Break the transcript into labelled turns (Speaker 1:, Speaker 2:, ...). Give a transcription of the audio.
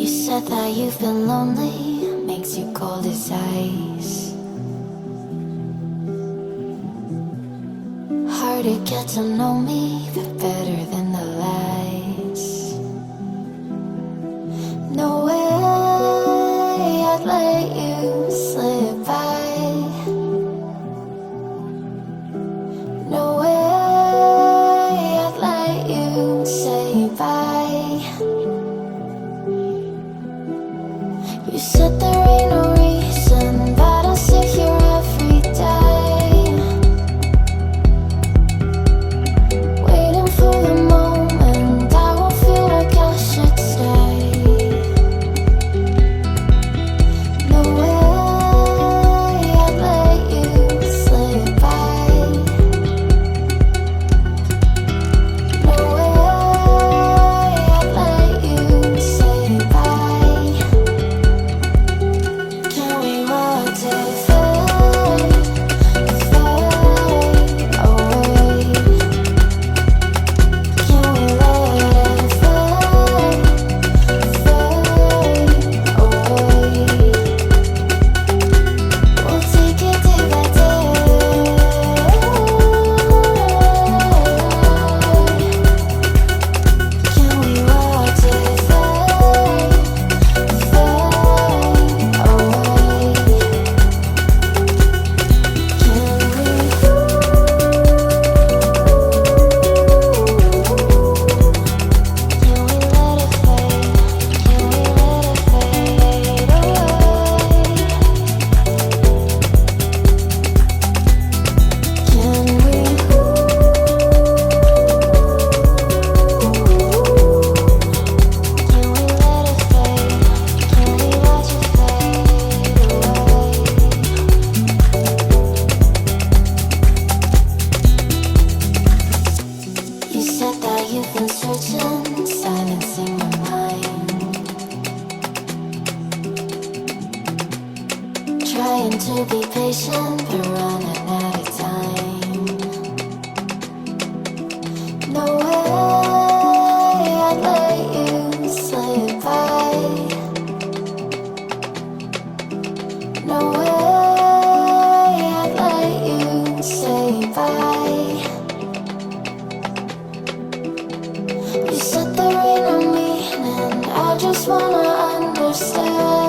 Speaker 1: You said that you've been lonely, makes you cold as ice. Hard to get to know me, but better than the lies. No way I'd let you slip by. No way I'd let you say bye. You said there ain't no reason, but I'll sit here every day, waiting for the moment I will feel like I should stay. No way I'd let you slip by. No way I'd let you say bye. Can we watch it fade, fade away? Can we let it fade, fade away? We'll take it day by day. Can we watch it fade, fade away? You said that you've been searching, silencing your mind, trying to be patient, but running out of time. No way I'd let you slip by. No way I'd let you say bye. You said there ain't no meaning, I just wanna understand.